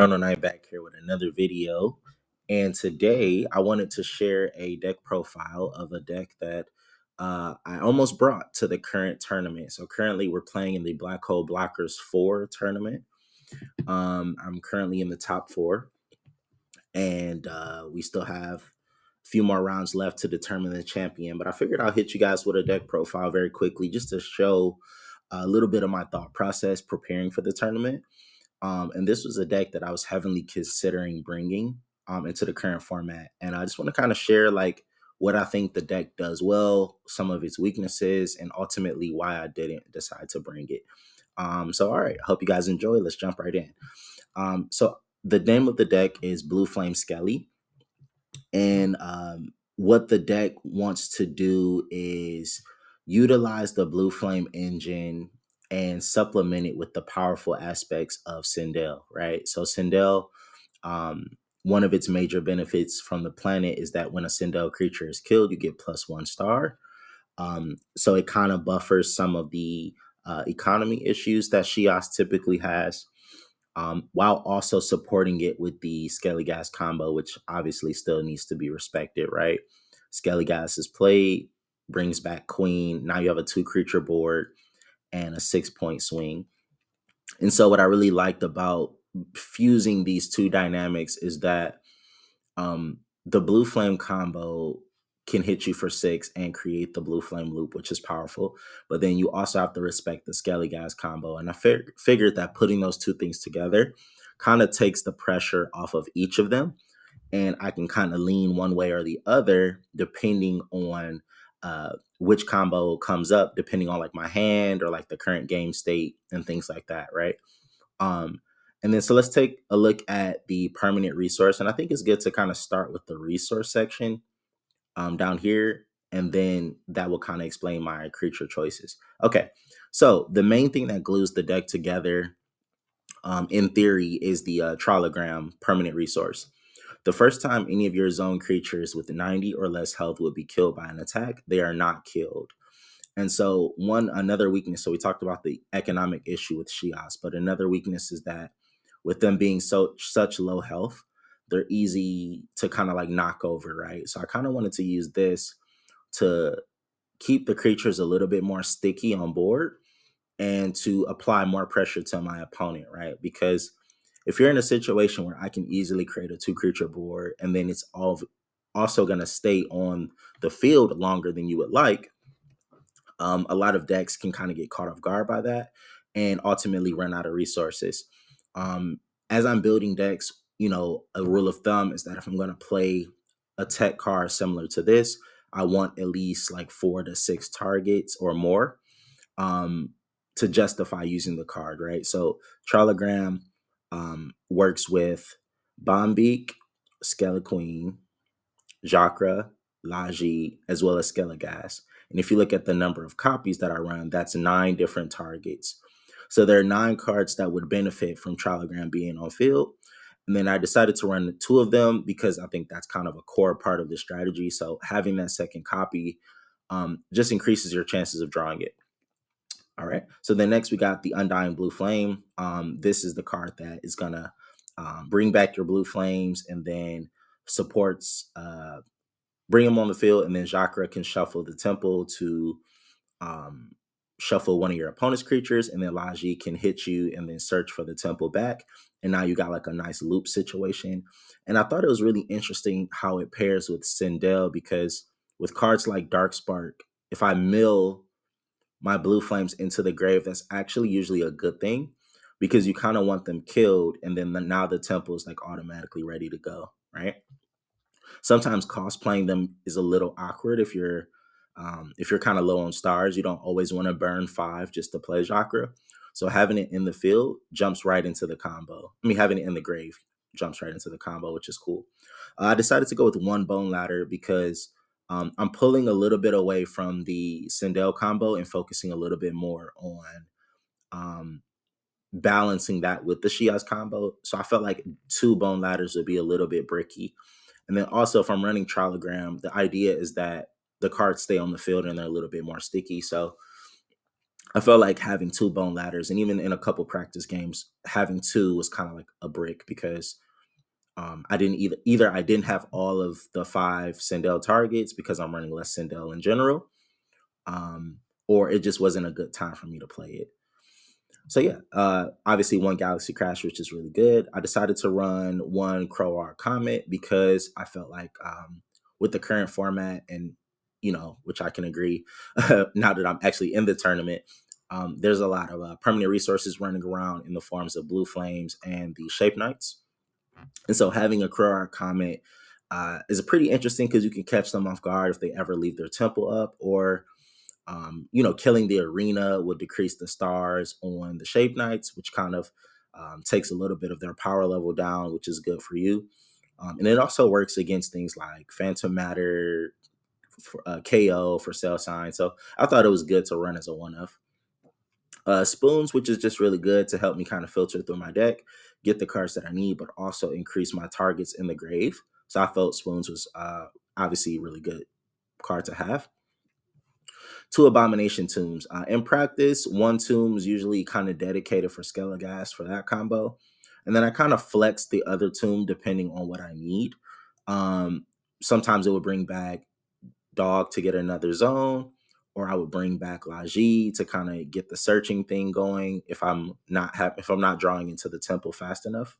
Night back here with another video. And today I wanted to share a deck profile of a deck that I almost brought to the current tournament. So currently we're playing in the Black Hole Blockers 4 tournament. I'm currently in the top four, and we still have a few more rounds left to determine the champion. But I figured I'll hit you guys with a deck profile very quickly just to show a little bit of my thought process preparing for the tournament. And this was a deck that I was heavily considering bringing into the current format. And I just want to kind of share like what I think the deck does well, some of its weaknesses, and ultimately why I didn't decide to bring it. So, all right, I hope you guys enjoy. Let's jump right in. So the name of the deck is Blue Flame Skelly. And what the deck wants to do is utilize the Blue Flame engine and supplement it with the powerful aspects of Sindel, right? So Sindel, um, one of its major benefits from the planet is that when a Sindel creature is killed, you get +1 star. So it kind of buffers some of the economy issues that Shias typically has, while also supporting it with the Skelly Gas combo, which obviously still needs to be respected, right? Skelly Gas is played, brings back Queen. Now you have a 2 creature board and a 6 point swing. And so, what I really liked about fusing these two dynamics is that the Blue Flame combo can hit you for 6 and create the Blue Flame loop, which is powerful. But then you also have to respect the Skelly Guys combo. And I figured that putting those two things together kind of takes the pressure off of each of them. And I can kind of lean one way or the other depending on which combo comes up, depending on like my hand or like the current game state and things like that, right? Um, and then so let's take a look at the permanent resource. And I think it's good to kind of start with the resource section down here. And then that will kind of explain my creature choices. Okay. So the main thing that glues the deck together, in theory, is the Trologram permanent resource. The first time any of your zone creatures with 90 or less health would be killed by an attack, they are not killed. And so another weakness, so we talked about the economic issue with Shias, but another weakness is that with them being such low health, they're easy to kind of like knock over, right? So I kind of wanted to use this to keep the creatures a little bit more sticky on board and to apply more pressure to my opponent, right? Because if you're in a situation where I can easily create a 2 creature board and then it's also going to stay on the field longer than you would like, a lot of decks can kind of get caught off guard by that and ultimately run out of resources. As I'm building decks, a rule of thumb is that if I'm going to play a tech card similar to this, I want at least like 4 to 6 targets or more to justify using the card, right? So Charlogram works with Bombeak, Skelequeen, Jacra, Laji, as well as Skelligas. And if you look at the number of copies that I run, that's 9 different targets. So there are 9 cards that would benefit from Trilogram being on field. And then I decided to run 2 of them because I think that's kind of a core part of the strategy. So having that second copy just increases your chances of drawing it. All right. So then next we got the Undying Blue Flame. This is the card that is going to bring back your blue flames and then supports bring them on the field, and then Jacra can shuffle the temple to um, shuffle one of your opponent's creatures, and then Laji can hit you and then search for the temple back. And now you got like a nice loop situation. And I thought it was really interesting how it pairs with Sindel because with cards like Dark Spark, if I mill my blue flames into the grave, that's actually usually a good thing because you kind of want them killed, and then now the temple is like automatically ready to go, right? Sometimes cosplaying them is a little awkward if you're kind of low on stars. You don't always want to burn 5 just to play Jacra. So having it in the field jumps right into the combo. I mean, having it in the grave jumps right into the combo, which is cool. I decided to go with 1 Bone Ladder because I'm pulling a little bit away from the Sindel combo and focusing a little bit more on um, balancing that with the Shiaz combo. So I felt like 2 Bone Ladders would be a little bit bricky. And then also, if I'm running Trilogram, the idea is that the cards stay on the field and they're a little bit more sticky. So I felt like having two bone ladders, and even in a couple practice games, having two was kind of like a brick because I didn't either I didn't have all of the five Sindel targets because I'm running less Sindel in general, um, or it just wasn't a good time for me to play it. So yeah, obviously one Galaxy Crash, which is really good. I decided to run one Crowbar Comet because I felt like with the current format and which I can agree now that I'm actually in the tournament, there's a lot of permanent resources running around in the forms of Blue Flames and the Shape Knights. And so having a Crowbar Comet is pretty interesting because you can catch them off guard if they ever leave their temple up, or killing the arena would decrease the stars on the Shape Knights, which kind of takes a little bit of their power level down, which is good for you. And it also works against things like Phantom Matter, KO for Cell Sign. So I thought it was good to run as a one of. Spoons, which is just really good to help me kind of filter through my deck, get the cards that I need, but also increase my targets in the grave. So I felt Spoons was obviously a really good card to have. Two Abomination Tombs. In practice, one tomb is usually kind of dedicated for Skelligas for that combo. And then I kind of flex the other tomb depending on what I need. Um, Sometimes it would bring back Dog to get another zone, or I would bring back Laji to kind of get the searching thing going if I'm not drawing into the temple fast enough.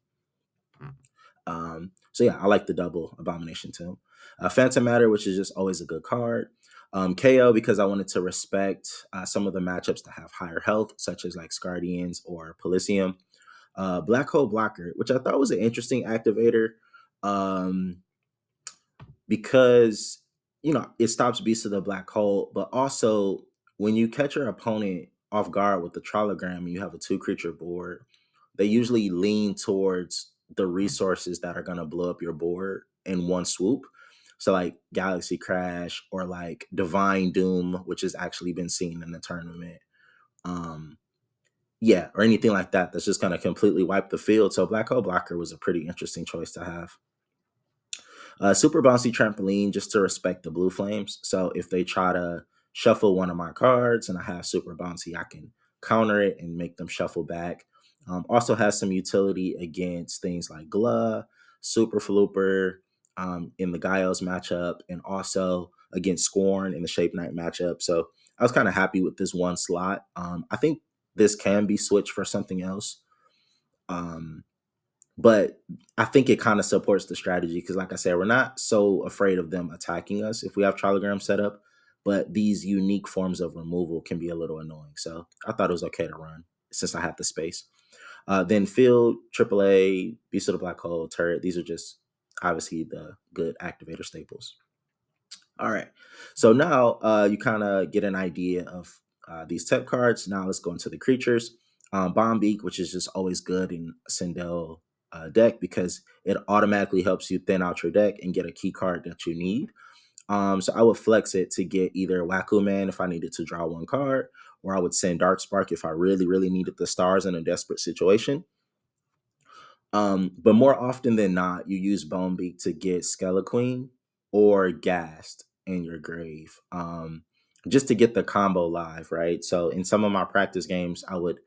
So yeah, I like the double Abomination Tomb. Phantom Matter, which is just always a good card. KO because I wanted to respect some of the matchups that have higher health, such as like Scardians or Polysium. Black Hole Blocker, which I thought was an interesting activator. Um, because it stops Beast of the Black Hole, but also when you catch your opponent off guard with the Trollogram and you have a two creature board, they usually lean towards the resources that are going to blow up your board in one swoop. So like Galaxy Crash or like Divine Doom, which has actually been seen in the tournament. Um, yeah, or anything like that that's just going to completely wipe the field. So Black Hole Blocker was a pretty interesting choice to have. Super bouncy trampoline just to respect the blue flames. So if they try to shuffle one of my cards and I have super bouncy, I can counter it and make them shuffle back. Also has some utility against things like Gla, Super Flooper in the Giles matchup, and also against Scorn in the Shape Knight matchup. So I was kind of happy with this one slot. I think this can be switched for something else. Um, but I think it kind of supports the strategy because, like I said, we're not so afraid of them attacking us if we have Trilogram set up. But these unique forms of removal can be a little annoying. So I thought it was okay to run since I had the space. Then Field, AAA, Beast of the Black Hole, Turret. These are just obviously the good activator staples. All right. So now you kind of get an idea of these tech cards. Now let's go into the creatures. Bombeak, which is just always good in Sindel deck because it automatically helps you thin out your deck and get a key card that you need. So I would flex it to get either Wacko Man if I needed to draw one card, or I would send Dark Spark if I really, really needed the stars in a desperate situation. But more often than not, you use Bonebeak to get Skelequeen or Gassed in your grave, just to get the combo live, right? So in some of my practice games, I would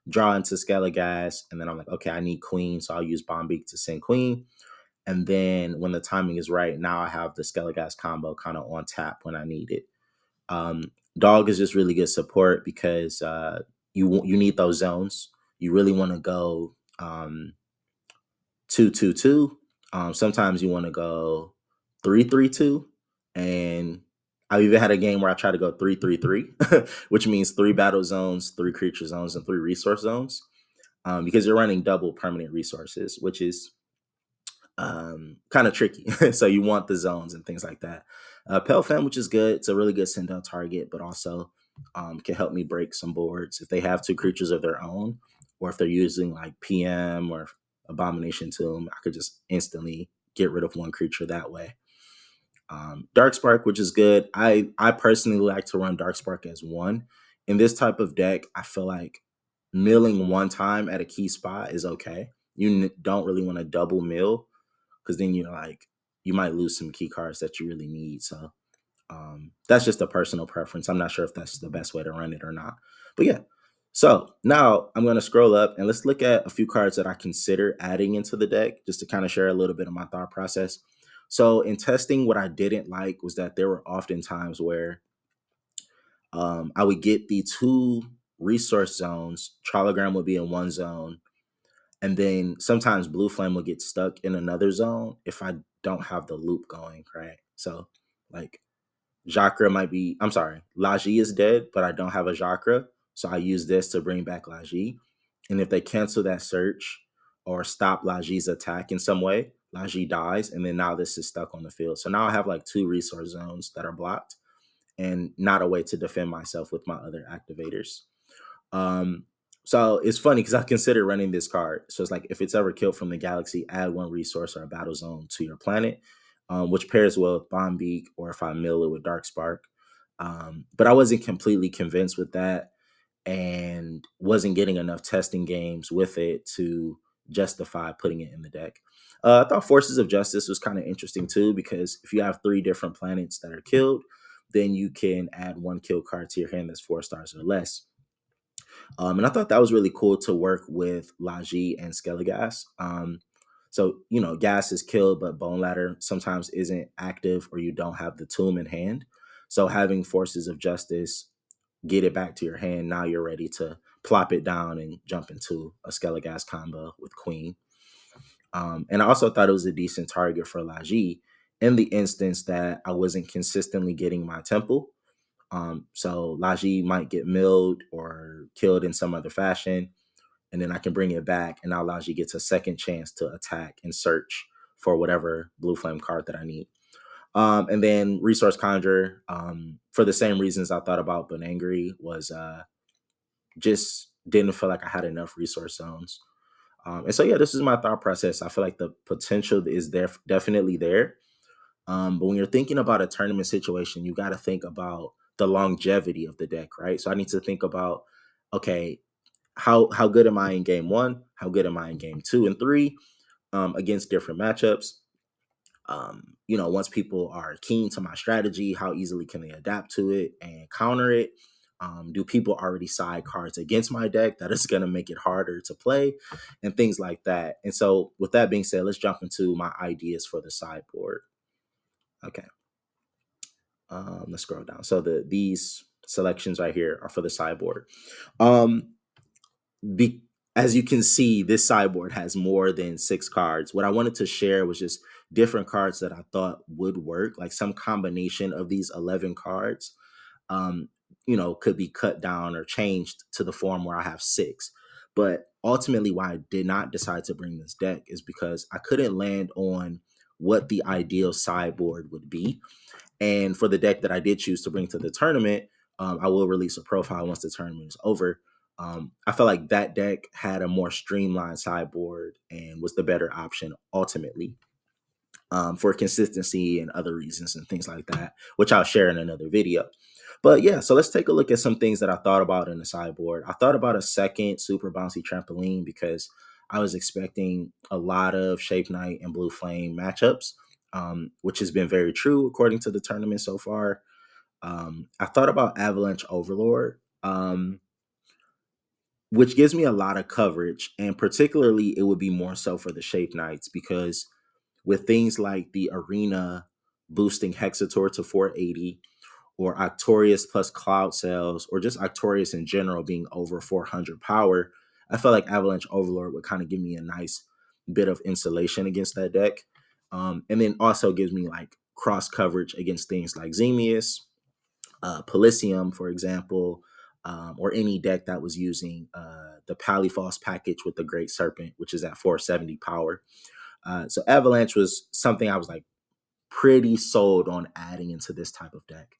draw into Skelegast, and then I'm like, okay, I need Queen, so I'll use Bonebeak to send Queen. And then when the timing is right, now I have the Skelegast combo kind of on tap when I need it. Dog is just really good support because you need those zones. You really want to go 2-2-2. Sometimes you want to go 3-3-2, and I've even had a game where I try to go 3-3-3, which means three battle zones, three creature zones, and three resource zones. Because you're running double permanent resources, which is kind of tricky. So you want the zones and things like that. Pelfam, which is good. It's a really good send out target, but also can help me break some boards if they have two creatures of their own, or if they're using like PM or Abomination Tomb. I could just instantly get rid of one creature that way. Darkspark, which is good. I personally like to run Darkspark as one. In this type of deck, I feel like milling one time at a key spot is okay. You don't really want to double mill because then you might lose some key cards that you really need. So That's just a personal preference. I'm not sure if that's the best way to run it or not. But yeah. So now I'm going to scroll up and let's look at a few cards that I consider adding into the deck just to kind of share a little bit of my thought process. So in testing, what I didn't like was that there were often times where I would get the two resource zones. Trilogram would be in one zone, and then sometimes Blue Flame will get stuck in another zone if I don't have the loop going, right? So like Jacra might be, I'm sorry, Laji is dead, but I don't have a Jacra. So I use this to bring back Laji. And if they cancel that search or stop Laji's attack in some way, Laji dies. And then now this is stuck on the field. So now I have like two resource zones that are blocked and not a way to defend myself with my other activators. Um, so it's funny because I consider running this card. So it's like if it's ever killed from the galaxy, add one resource or a battle zone to your planet, which pairs well with Bombbeak or if I mill it with Dark Spark. But I wasn't completely convinced with that and wasn't getting enough testing games with it to justify putting it in the deck. I thought Forces of Justice was kind of interesting too because if you have three different planets that are killed, then you can add one kill card to your hand that's 4 stars or less. And I thought that was really cool to work with Laji and Skelegas. So, Gas is killed, but Bone Ladder sometimes isn't active or you don't have the tomb in hand. So having Forces of Justice get it back to your hand, now you're ready to plop it down and jump into a Skelegas combo with Queen. And I also thought it was a decent target for Laji in the instance that I wasn't consistently getting my temple. So Laji might get milled or killed in some other fashion, and then I can bring it back, and now Laji gets a second chance to attack and search for whatever blue flame card that I need. And then Resource Conjure, for the same reasons I thought about Benangri, was just didn't feel like I had enough resource zones. And so, yeah, this is my thought process. I feel like the potential is there, definitely there. But when you're thinking about a tournament situation, you got to think about the longevity of the deck, right? So I need to think about, okay, how good am I in game one? How good am I in game two and three against different matchups? Once people are keen to my strategy, how easily can they adapt to it and counter it? Do people already side cards against my deck that is going to make it harder to play and things like that? And so, with that being said, let's jump into my ideas for the sideboard. Okay. Let's scroll down. So these selections right here are for the sideboard. Um, be, as you can see, this sideboard has more than 6 cards. What I wanted to share was just different cards that I thought would work, like some combination of these 11 cards. Um, could be cut down or changed to the form where I have 6. But ultimately, why I did not decide to bring this deck is because I couldn't land on what the ideal sideboard would be. And for the deck that I did choose to bring to the tournament, I will release a profile once the tournament is over. I felt like that deck had a more streamlined sideboard and was the better option ultimately, for consistency and other reasons and things like that, which I'll share in another video. But yeah, so let's take a look at some things that I thought about in the sideboard. I thought about a second super bouncy trampoline because I was expecting a lot of Shape Knight and Blue Flame matchups, which has been very true according to the tournament so far. I thought about Avalanche Overlord, which gives me a lot of coverage, and particularly it would be more so for the Shape Knights because with things like the Arena boosting Hexator to 480, or Octorius plus Cloud Cells, or just Octorius in general being over 400 power, I felt like Avalanche Overlord would kind of give me a nice bit of insulation against that deck. And then also gives me like cross coverage against things like Xemius, Pelisium, for example, or any deck that was using the Paliphos package with the Great Serpent, which is at 470 power. So Avalanche was something I was like pretty sold on adding into this type of deck.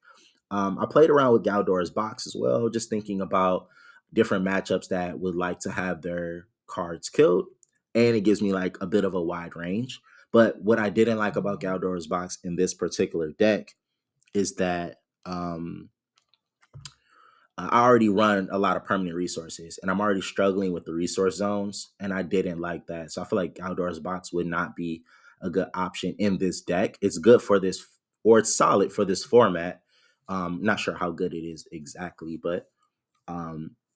I played around with Galdor's box as well, just thinking about different matchups that would like to have their cards killed. And it gives me like a bit of a wide range. But what I didn't like about Galdor's box in this particular deck is that I already run a lot of permanent resources and I'm already struggling with the resource zones. And I didn't like that. So I feel like Galdor's box would not be a good option in this deck. It's good for this or it's solid for this format. Not sure how good it is exactly, but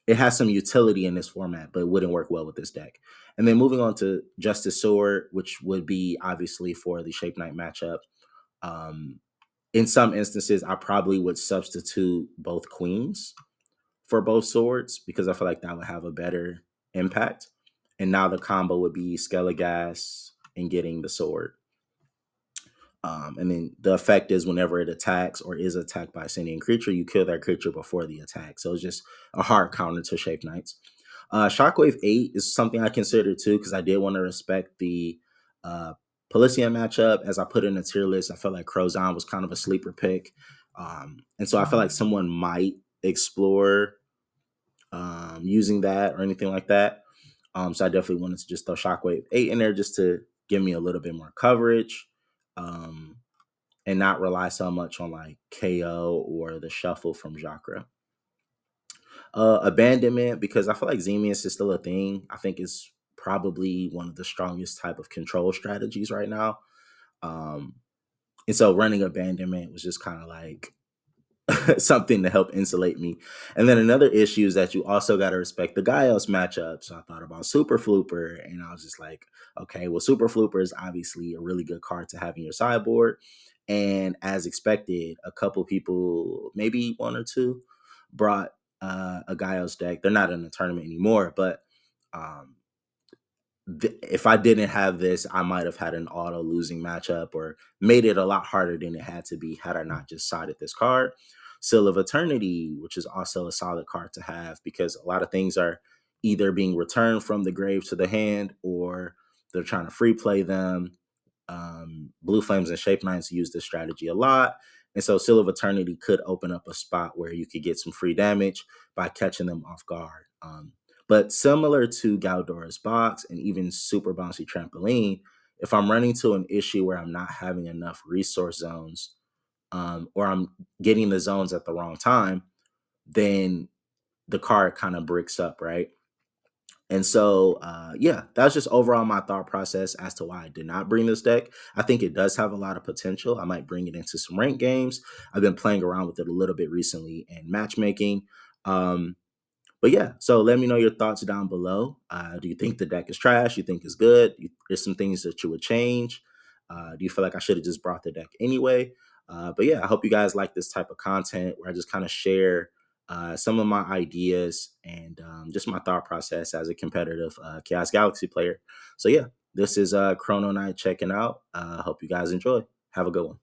it has some utility in this format, but it wouldn't work well with this deck. And then moving on to Justice Sword, which would be obviously for the Shape Knight matchup. Um, in some instances, I probably would substitute both queens for both swords because I feel like that would have a better impact. And now the combo would be Skelligas and getting the sword. And then the effect is whenever it attacks or is attacked by a sentient creature, you kill that creature before the attack. So it's just a hard counter to Shape Knights. Shockwave 8 is something I considered too because I did want to respect the uh, Pelissian matchup. As I put in a tier list, I felt like Crozon was kind of a sleeper pick. And so I feel like someone might explore using that or anything like that. So I definitely wanted to just throw Shockwave 8 in there just to give me a little bit more coverage. Um, and not rely so much on like KO or the shuffle from Jacra. Abandonment, because I feel like Xemius is still a thing. I think it's probably one of the strongest type of control strategies right now. Um, and so running abandonment was just kind of like something to help insulate me. And then another issue is that you also got to respect the Gaios matchup. So I thought about Super Flooper, and I was just like, okay, well, Super Flooper is obviously a really good card to have in your sideboard. And as expected, a couple people, maybe one or two, brought a Gaios deck. They're not in the tournament anymore, but um, if I didn't have this, I might have had an auto losing matchup or made it a lot harder than it had to be had I not just sided this card. Seal of Eternity, which is also a solid card to have because a lot of things are either being returned from the grave to the hand or they're trying to free play them. Blue Flames and Shape Knights use this strategy a lot. And so Seal of Eternity could open up a spot where you could get some free damage by catching them off guard. But similar to Galdora's Box and even Super Bouncy Trampoline, if I'm running to an issue where I'm not having enough resource zones or I'm getting the zones at the wrong time, then the card kind of bricks up, right? And so, yeah, that's just overall my thought process as to why I did not bring this deck. I think it does have a lot of potential. I might bring it into some ranked games. I've been playing around with it a little bit recently in matchmaking. Um, but yeah, so let me know your thoughts down below. Do you think the deck is trash? You think it's good? There's some things that you would change. Do you feel like I should have just brought the deck anyway? But yeah, I hope you guys like this type of content where I just kind of share some of my ideas and just my thought process as a competitive Chaos Galaxy player. So yeah, this is Chrono Knight checking out. Hope you guys enjoy. Have a good one.